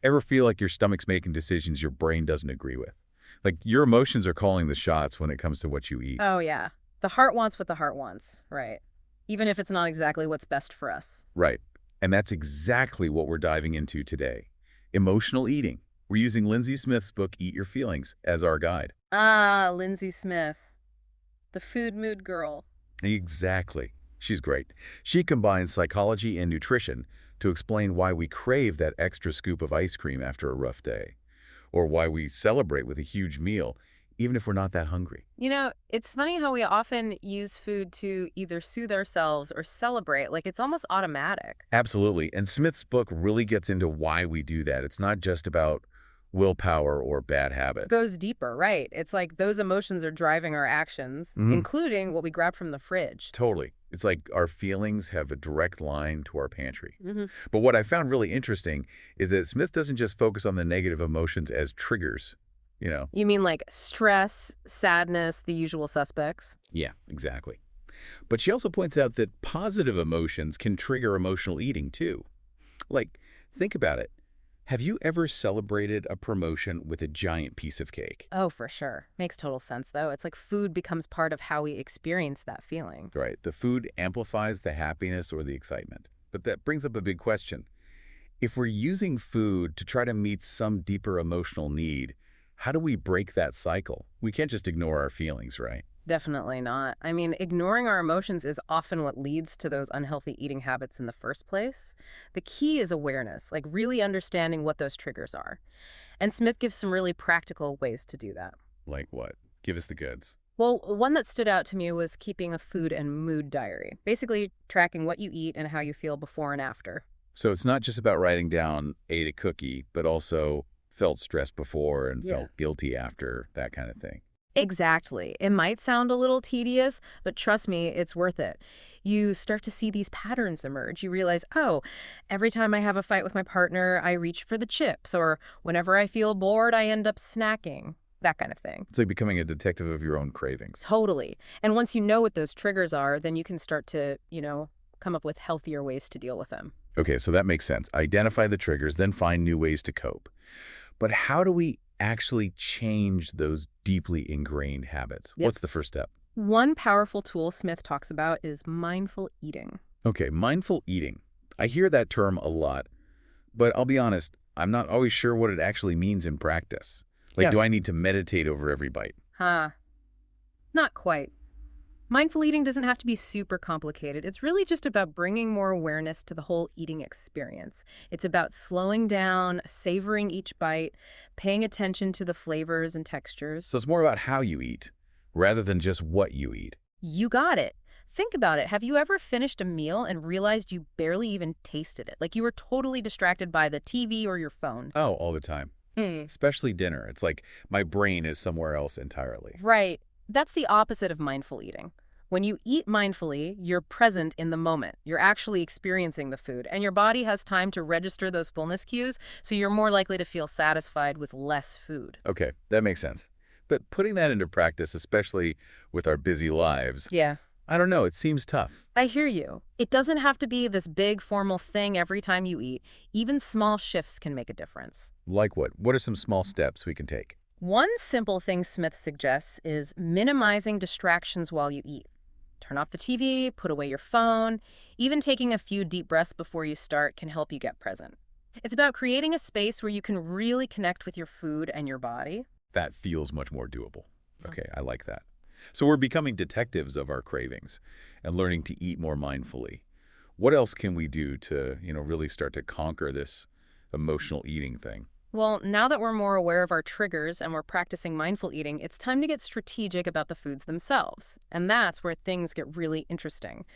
Ever feel like your stomach's making decisions your brain doesn't agree with? Like your emotions are calling the shots when it comes to what you eat. Oh, yeah. The heart wants what the heart wants, right? Even if it's not exactly what's best for us. Right. And that's exactly what we're diving into today. Emotional eating. We're using Lindsey Smith's book, Eat Your Feelings, as our guide. Ah, Lindsey Smith, the food mood girl. Exactly. She's great. She combines psychology and nutrition to explain why we crave that extra scoop of ice cream after a rough day, or why we celebrate with a huge meal, even if we're not that hungry. It's funny how we often use food to either soothe ourselves or celebrate, like it's almost automatic. Absolutely. And Smith's book really gets into why we do that. It's not just about willpower or bad habit. Goes deeper, right? It's like those emotions are driving our actions, Mhm. including what we grab from the fridge. Totally. It's like our feelings have a direct line to our pantry. Hmm. But what I found really interesting is that Smith doesn't just focus on the negative emotions as triggers, you know? You mean like stress, sadness, the usual suspects? Yeah, exactly. But she also points out that positive emotions can trigger emotional eating too. Like, think about it. Have you ever celebrated a promotion with a giant piece of cake? Oh, for sure. Makes total sense, though. It's like food becomes part of how we experience that feeling. Right. The food amplifies the happiness or the excitement. But that brings up a big question. If we're using food to try to meet some deeper emotional need, how do we break that cycle? We can't just ignore our feelings, right? Definitely not. I mean, ignoring our emotions is often what leads to those unhealthy eating habits in the first place. The key is awareness, like really understanding what those triggers are. And Smith gives some really practical ways to do that. Like what? Give us the goods. Well, one that stood out to me was keeping a food and mood diary, basically tracking what you eat and how you feel before and after. So it's not just about writing down ate a cookie, but also felt stressed before and Yeah. felt guilty after, that kind of thing. Exactly. It might sound a little tedious, but trust me, it's worth it. You start to see these patterns emerge. You realize, oh, every time I have a fight with my partner, I reach for the chips, or whenever I feel bored, I end up snacking, that kind of thing. It's like becoming a detective of your own cravings. Totally. And once you know what those triggers are, then you can start to, come up with healthier ways to deal with them. Okay, so that makes sense. Identify the triggers, then find new ways to cope. But how do we actually change those deeply ingrained habits? Yep. What's the first step? One powerful tool Smith talks about is mindful eating. Okay, mindful eating. I hear that term a lot, but I'll be honest, I'm not always sure what it actually means in practice. Like, Yeah. do I need to meditate over every bite? Huh. Not quite. Mindful eating doesn't have to be super complicated. It's really just about bringing more awareness to the whole eating experience. It's about slowing down, savoring each bite, paying attention to the flavors and textures. So it's more about how you eat, rather than just what you eat. You got it. Think about it. Have you ever finished a meal and realized you barely even tasted it? Like you were totally distracted by the TV or your phone? Oh, all the time. Hmm. Especially dinner. It's like my brain is somewhere else entirely. Right. That's the opposite of mindful eating. When you eat mindfully, you're present in the moment. You're actually experiencing the food, and your body has time to register those fullness cues, so you're more likely to feel satisfied with less food. Okay, that makes sense. But putting that into practice, especially with our busy lives, Yeah, I don't know, it seems tough. I hear you. It doesn't have to be this big formal thing every time you eat. Even small shifts can make a difference. Like what? What are some small steps we can take? One simple thing Smith suggests is minimizing distractions while you eat. Turn off the TV, put away your phone. Even taking a few deep breaths before you start can help you get present. It's about creating a space where you can really connect with your food and your body. That feels much more doable. Yeah. Okay, I like that. So we're becoming detectives of our cravings and learning to eat more mindfully. What else can we do to, really start to conquer this emotional eating thing? Well, now that we're more aware of our triggers and we're practicing mindful eating, it's time to get strategic about the foods themselves. And that's where things get really interesting.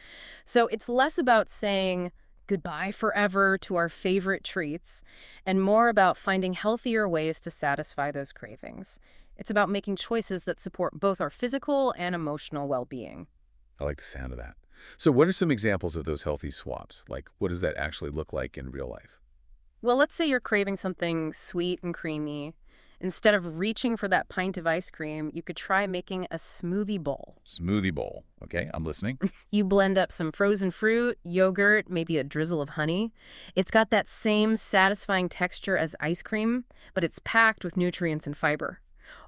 So it's less about saying goodbye forever to our favorite treats and more about finding healthier ways to satisfy those cravings. It's about making choices that support both our physical and emotional well-being. I like the sound of that. So what are some examples of those healthy swaps? Like, what does that actually look like in real life? Well, let's say you're craving something sweet and creamy. Instead of reaching for that pint of ice cream, you could try making a smoothie bowl. Smoothie bowl. Okay, I'm listening. You blend up some frozen fruit, yogurt, maybe a drizzle of honey. It's got that same satisfying texture as ice cream, but it's packed with nutrients and fiber.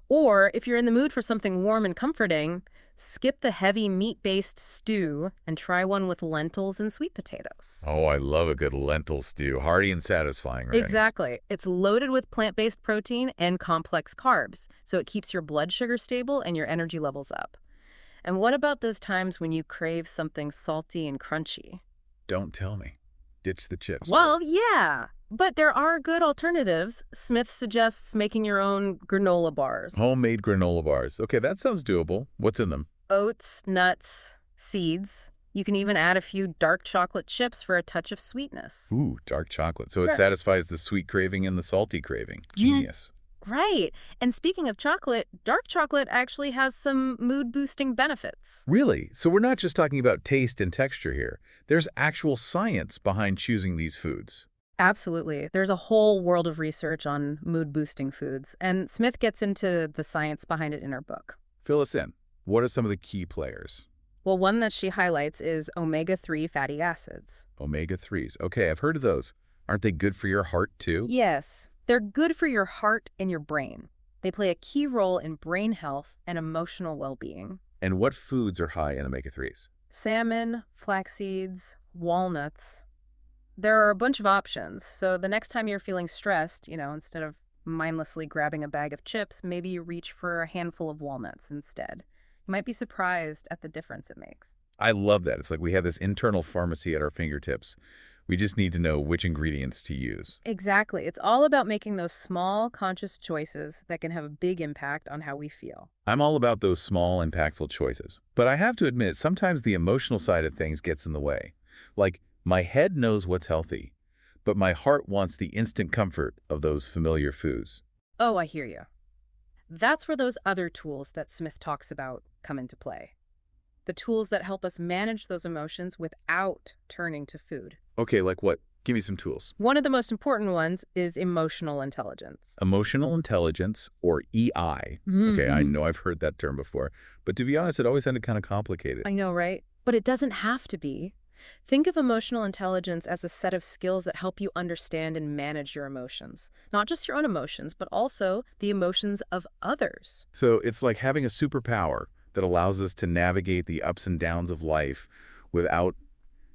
Or if you're in the mood for something warm and comforting, skip the heavy meat-based stew and try one with lentils and sweet potatoes. Oh, I love a good lentil stew. Hearty and satisfying, right? Exactly. It's loaded with plant-based protein and complex carbs, so it keeps your blood sugar stable and your energy levels up. And what about those times when you crave something salty and crunchy? Don't tell me. Ditch the chips. Well, yeah, but there are good alternatives. Smith suggests making your own granola bars. Homemade granola bars. Okay, that sounds doable. What's in them? Oats, nuts, seeds. You can even add a few dark chocolate chips for a touch of sweetness. Ooh, dark chocolate. So it Right. satisfies the sweet craving and the salty craving. Yeah. Genius. Right. And speaking of chocolate, dark chocolate actually has some mood-boosting benefits. Really? So we're not just talking about taste and texture here. There's actual science behind choosing these foods. Absolutely. There's a whole world of research on mood-boosting foods, and Smith gets into the science behind it in her book. Fill us in. What are some of the key players? Well, one that she highlights is omega-3 fatty acids. Omega-3s. Okay, I've heard of those. Aren't they good for your heart, too? Yes, they're good for your heart and your brain. They play a key role in brain health and emotional well-being. And what foods are high in omega-3s? Salmon, flax seeds, walnuts. There are a bunch of options, so the next time you're feeling stressed, instead of mindlessly grabbing a bag of chips, maybe you reach for a handful of walnuts instead. You might be surprised at the difference it makes. I love that. It's like we have this internal pharmacy at our fingertips. We just need to know which ingredients to use. Exactly. It's all about making those small, conscious choices that can have a big impact on how we feel. I'm all about those small, impactful choices. But I have to admit, sometimes the emotional side of things gets in the way. Like, my head knows what's healthy, but my heart wants the instant comfort of those familiar foods. Oh, I hear you. That's where those other tools that Smith talks about come into play. The tools that help us manage those emotions without turning to food. Okay, like what? Give me some tools. One of the most important ones is emotional intelligence. Emotional intelligence, or EI. Okay, I know I've heard that term before, but to be honest, it always sounded kind of complicated. I know, right? But it doesn't have to be. Think of emotional intelligence as a set of skills that help you understand and manage your emotions. Not just your own emotions, but also the emotions of others. So it's like having a superpower that allows us to navigate the ups and downs of life without,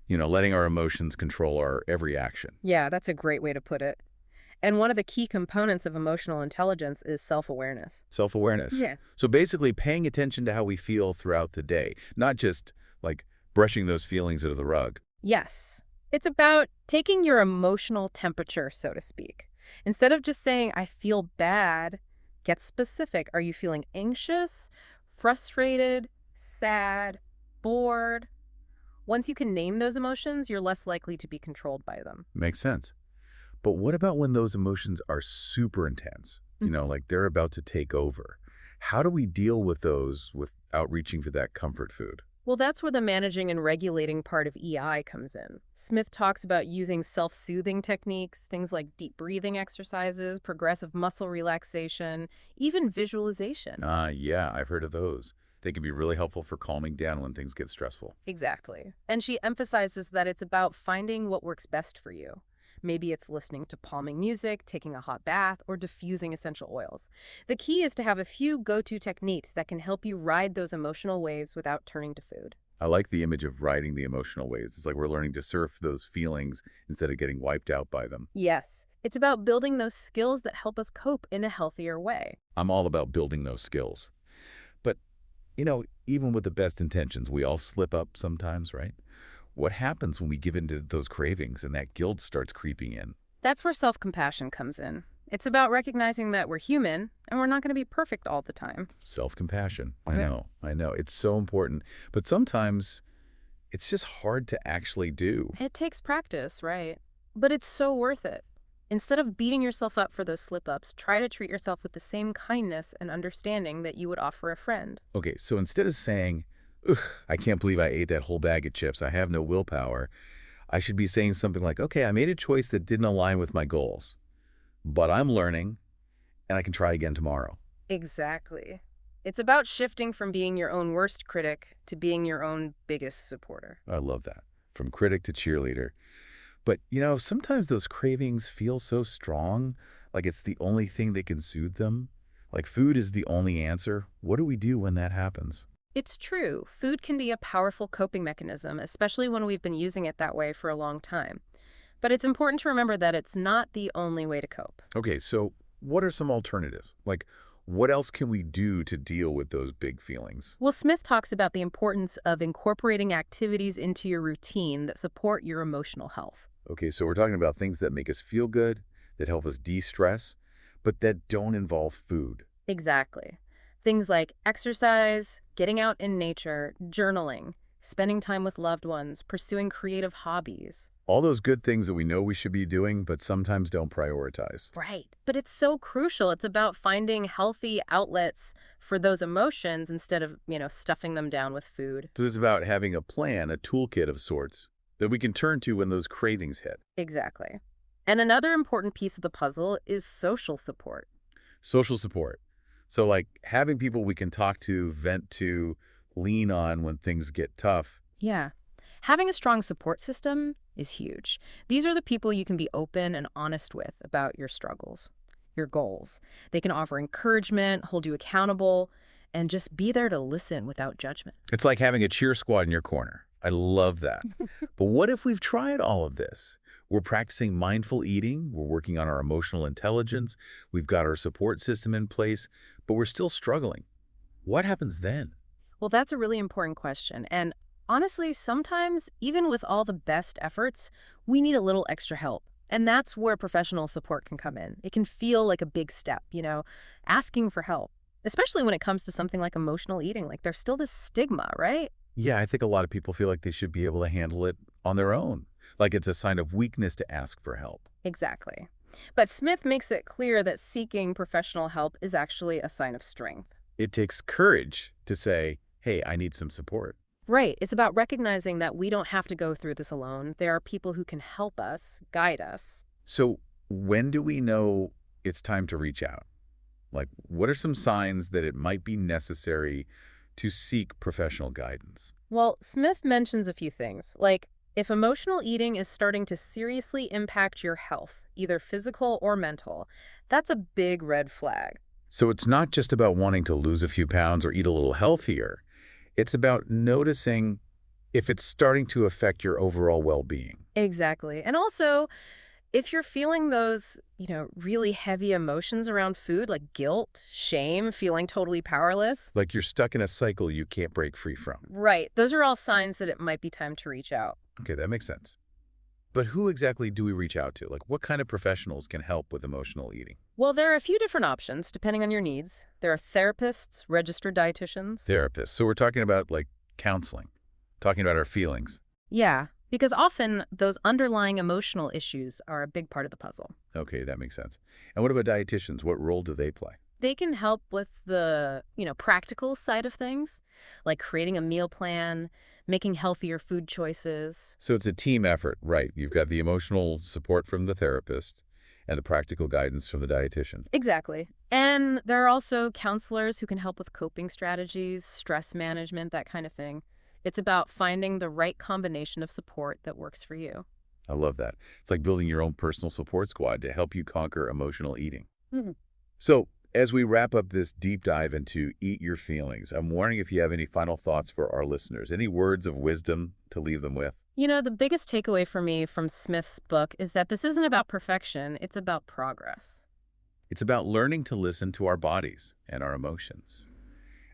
letting our emotions control our every action. Yeah, that's a great way to put it. And one of the key components of emotional intelligence is self-awareness. Self-awareness. Yeah. So basically paying attention to how we feel throughout the day, not just like brushing those feelings under the rug. Yes. It's about taking your emotional temperature, so to speak. Instead of just saying, I feel bad, get specific. Are you feeling anxious, frustrated, sad, bored? Once you can name those emotions, you're less likely to be controlled by them. Makes sense. But what about when those emotions are super intense? Like they're about to take over. How do we deal with those without reaching for that comfort food? Well, that's where the managing and regulating part of EI comes in. Smith talks about using self-soothing techniques, things like deep breathing exercises, progressive muscle relaxation, even visualization. Yeah, I've heard of those. They can be really helpful for calming down when things get stressful. Exactly. And she emphasizes that it's about finding what works best for you. Maybe it's listening to calming music, taking a hot bath, or diffusing essential oils. The key is to have a few go-to techniques that can help you ride those emotional waves without turning to food. I like the image of riding the emotional waves. It's like we're learning to surf those feelings instead of getting wiped out by them. Yes, it's about building those skills that help us cope in a healthier way. I'm all about building those skills. But, even with the best intentions, we all slip up sometimes, right? What happens when we give in to those cravings and that guilt starts creeping in? That's where self-compassion comes in. It's about recognizing that we're human and we're not going to be perfect all the time. Self-compassion. Okay. I know. It's so important. But sometimes it's just hard to actually do. It takes practice, right? But it's so worth it. Instead of beating yourself up for those slip-ups, try to treat yourself with the same kindness and understanding that you would offer a friend. Okay, so instead of saying, ugh, I can't believe I ate that whole bag of chips, I have no willpower, I should be saying something like, okay, I made a choice that didn't align with my goals, but I'm learning, and I can try again tomorrow. Exactly. It's about shifting from being your own worst critic to being your own biggest supporter. I love that. From critic to cheerleader. But, sometimes those cravings feel so strong, like it's the only thing that can soothe them. Like food is the only answer. What do we do when that happens? It's true. Food can be a powerful coping mechanism, especially when we've been using it that way for a long time. But it's important to remember that it's not the only way to cope. Okay, so what are some alternatives? Like, what else can we do to deal with those big feelings? Well, Smith talks about the importance of incorporating activities into your routine that support your emotional health. Okay, so we're talking about things that make us feel good, that help us de-stress, but that don't involve food. Exactly. Things like exercise, getting out in nature, journaling, spending time with loved ones, pursuing creative hobbies. All those good things that we know we should be doing, but sometimes don't prioritize. Right. But it's so crucial. It's about finding healthy outlets for those emotions instead of, stuffing them down with food. So it's about having a plan, a toolkit of sorts, that we can turn to when those cravings hit. Exactly. And another important piece of the puzzle is social support. Social support. So like having people we can talk to, vent to, lean on when things get tough. Yeah. Having a strong support system is huge. These are the people you can be open and honest with about your struggles, your goals. They can offer encouragement, hold you accountable, and just be there to listen without judgment. It's like having a cheer squad in your corner. I love that. But what if we've tried all of this? We're practicing mindful eating, we're working on our emotional intelligence, we've got our support system in place, but we're still struggling. What happens then? Well, that's a really important question. And honestly, sometimes, even with all the best efforts, we need a little extra help. And that's where professional support can come in. It can feel like a big step, asking for help, especially when it comes to something like emotional eating. Like there's still this stigma, right? Yeah, I think a lot of people feel like they should be able to handle it on their own, like it's a sign of weakness to ask for help. Exactly. But Smith makes it clear that seeking professional help is actually a sign of strength. It takes courage to say, hey, I need some support. Right. It's about recognizing that we don't have to go through this alone. There are people who can help us, guide us. So when do we know it's time to reach out? Like, what are some signs that it might be necessary to seek professional guidance? Well, Smith mentions a few things, like if emotional eating is starting to seriously impact your health, either physical or mental, that's a big red flag. So it's not just about wanting to lose a few pounds or eat a little healthier. It's about noticing if it's starting to affect your overall well-being. Exactly. And also, if you're feeling those, really heavy emotions around food, like guilt, shame, feeling totally powerless, Like you're stuck in a cycle you can't break free from. right, those are all signs that it might be time to reach out. Okay, that makes sense. But who exactly do we reach out to? Like, what kind of professionals can help with emotional eating? Well, there are a few different options depending on your needs. There are therapists, registered dietitians. Therapists. So we're talking about, like, counseling, talking about our feelings. Yeah, because often those underlying emotional issues are a big part of the puzzle. Okay, that makes sense. And what about dietitians? What role do they play? They can help with the, practical side of things, like creating a meal plan, making healthier food choices. So it's a team effort, right? You've got the emotional support from the therapist and the practical guidance from the dietitian. Exactly. And there are also counselors who can help with coping strategies, stress management, that kind of thing. It's about finding the right combination of support that works for you. I love that. It's like building your own personal support squad to help you conquer emotional eating. Mhm. So as we wrap up this deep dive into Eat Your Feelings, I'm wondering if you have any final thoughts for our listeners, any words of wisdom to leave them with? The biggest takeaway for me from Smith's book is that this isn't about perfection, it's about progress. It's about learning to listen to our bodies and our emotions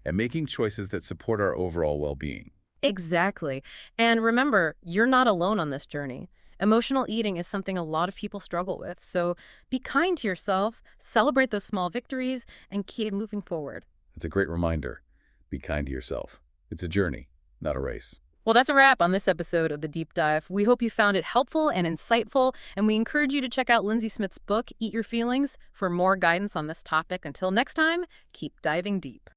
and making choices that support our overall well-being. Exactly. And remember, you're not alone on this journey. Emotional eating is something a lot of people struggle with, so be kind to yourself, celebrate those small victories, and keep moving forward. It's a great reminder. Be kind to yourself. It's a journey, not a race. Well, that's a wrap on this episode of The Deep Dive. We hope you found it helpful and insightful, and we encourage you to check out Lindsey Smith's book, Eat Your Feelings, for more guidance on this topic. Until next time, keep diving deep.